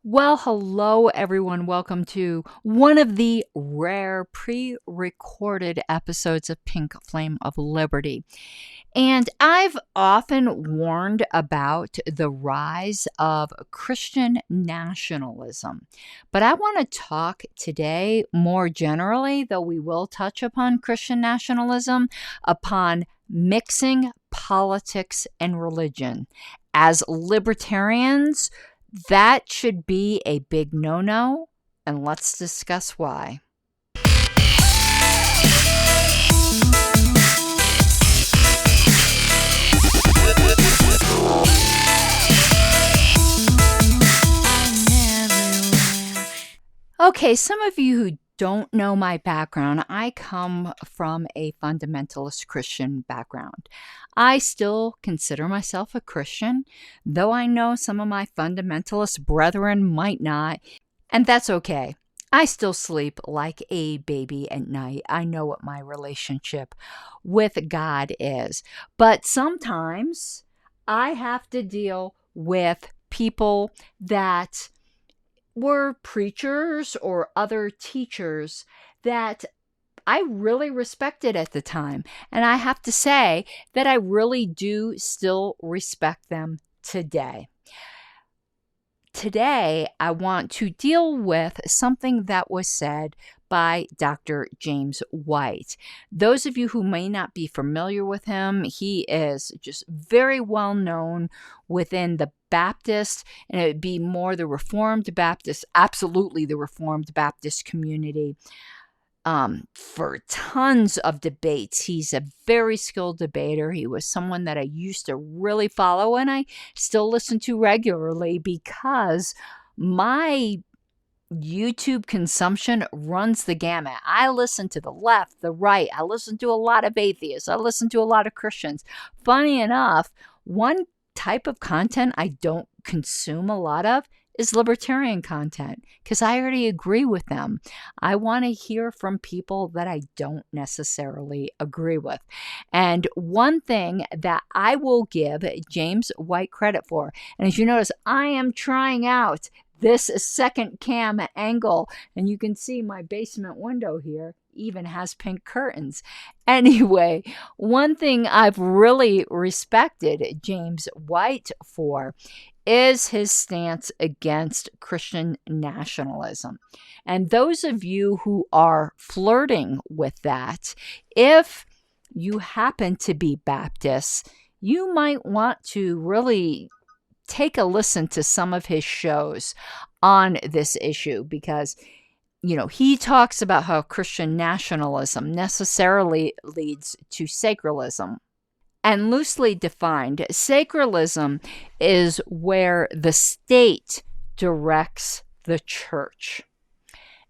Well, hello everyone. Welcome to one of the rare pre-recorded episodes of Pink Flame of Liberty. And I've often warned about the rise of Christian nationalism. But I want to talk today more generally, though we will touch upon Christian nationalism, upon mixing politics and religion. As libertarians, that should be a big no-no, and let's discuss why. Okay, some of you who don't know my background, I come from a fundamentalist Christian background. I still consider myself a Christian, though I know some of my fundamentalist brethren might not, and that's okay. I still sleep like a baby at night. I know what my relationship with God is. But sometimes I have to deal with people that were preachers or other teachers that I really respected at the time. And I have to say that I really do still respect them today. Today, I want to deal with something that was said by Dr. James White. Those of you who may not be familiar with him, he is just very well known within the Baptist, and it would be more the Reformed Baptist, absolutely the Reformed Baptist community. For tons of debates. He's a very skilled debater. He was someone that I used to really follow and I still listen to regularly because my YouTube consumption runs the gamut. I listen to the left, the right. I listen to a lot of atheists. I listen to a lot of Christians. Funny enough, one type of content I don't consume a lot of is libertarian content because I already agree with them. I want to hear from people that I don't necessarily agree with. And one thing that I will give James White credit for, and as you notice, I am trying out this second cam angle, and you can see my basement window here even has pink curtains. Anyway, one thing I've really respected James White for is his stance against Christian nationalism. And those of you who are flirting with that, if you happen to be Baptist, you might want to really take a listen to some of his shows on this issue because he talks about how Christian nationalism necessarily leads to sacralism. And loosely defined, sacralism is where the state directs the church.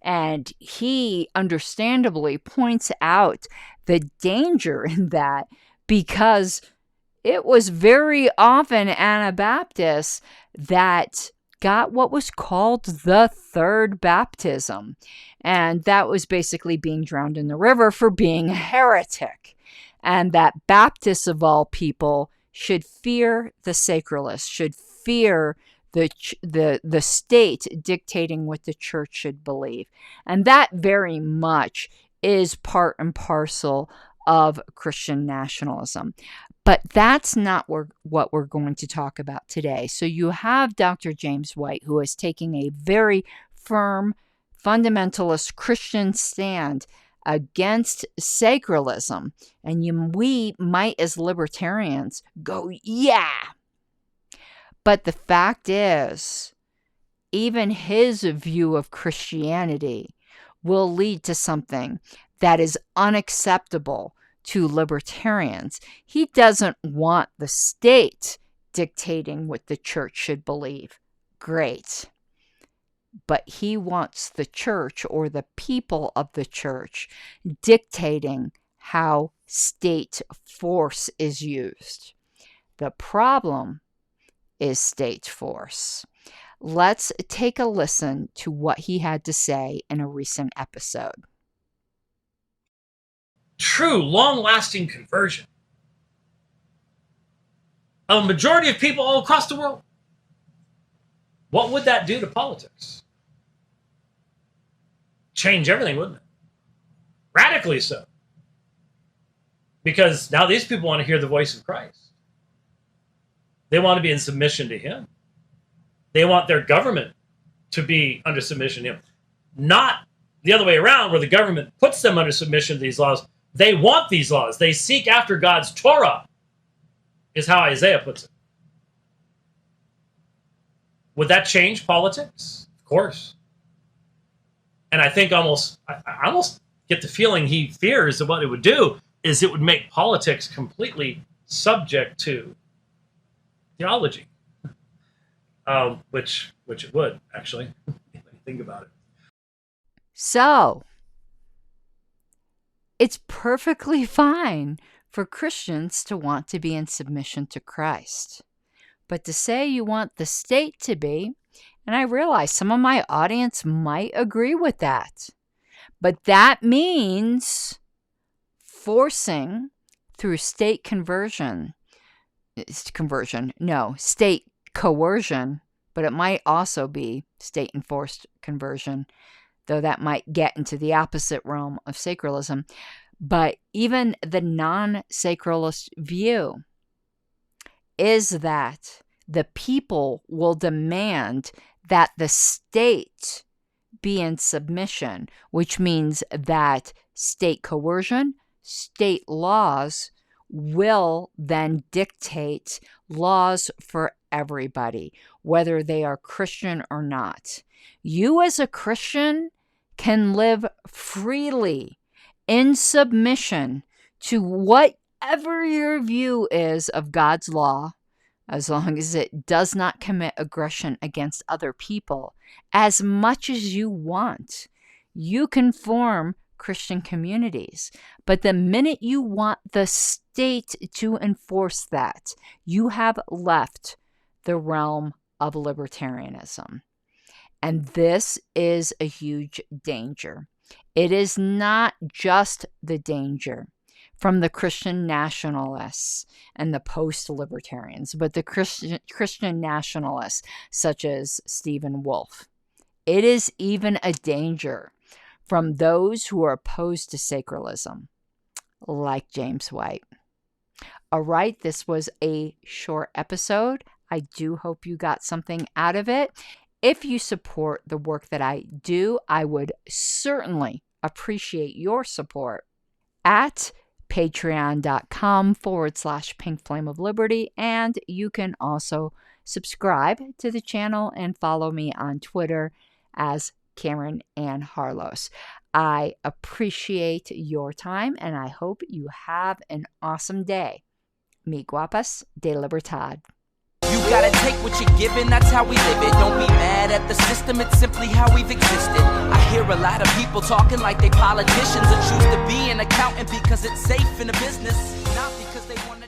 And he understandably points out the danger in that because it was very often Anabaptists that got what was called the third baptism. And that was basically being drowned in the river for being a heretic. And that Baptists of all people should fear the sacralists, should fear the state dictating what the church should believe. And that very much is part and parcel of Christian nationalism. But that's not what we're going to talk about today. So you have Dr. James White, who is taking a very firm, fundamentalist Christian stand against sacralism. And we might, as libertarians, go, yeah. But the fact is, even his view of Christianity will lead to something that is unacceptable to libertarians. He doesn't want the state dictating what the church should believe. Great. But he wants the church or the people of the church dictating how state force is used. The problem is state force. Let's take a listen to what he had to say in a recent episode. True, long-lasting conversion. A majority of people all across the world. what would that do to politics? Change everything, wouldn't it? Radically so. Because now these people want to hear the voice of Christ. They want to be in submission to him. They want their government to be under submission to him. Not the other way around, where the government puts them under submission to these laws. They want these laws. They seek after God's Torah, is how Isaiah puts it. Would that change politics? Of course. And I think I almost get the feeling he fears that what it would do is it would make politics completely subject to theology, which it would, actually, when you think about it. So, it's perfectly fine for Christians to want to be in submission to Christ. But to say you want the state to be, and I realize some of my audience might agree with that, but that means forcing through state state coercion, but it might also be state enforced conversion, though that might get into the opposite realm of sacralism. But even the non-sacralist view is that the people will demand that the state be in submission, which means that state coercion, state laws will then dictate laws for everybody, whether they are Christian or not. You as a Christian can live freely in submission to whatever your view is of God's law, as long as it does not commit aggression against other people, as much as you want. You can form Christian communities, but the minute you want the state to enforce that, you have left the realm of libertarianism. And this is a huge danger. It is not just the danger from the Christian nationalists and the post-libertarians, but the Christian nationalists such as Stephen Wolfe. It is even a danger from those who are opposed to sacralism, like James White. All right, this was a short episode. I do hope you got something out of it. If you support the work that I do, I would certainly appreciate your support at patreon.com/Pink Flame of Liberty. And you can also subscribe to the channel and follow me on Twitter as Karen Ann Harlos. I appreciate your time and I hope you have an awesome day. Mi guapas de libertad. You gotta take what you're given, that's how we live it. Don't be mad at the system, it's simply how we've existed. I hear a lot of people talking like they politicians and choose to be an accountant because it's safe in a business, not because they want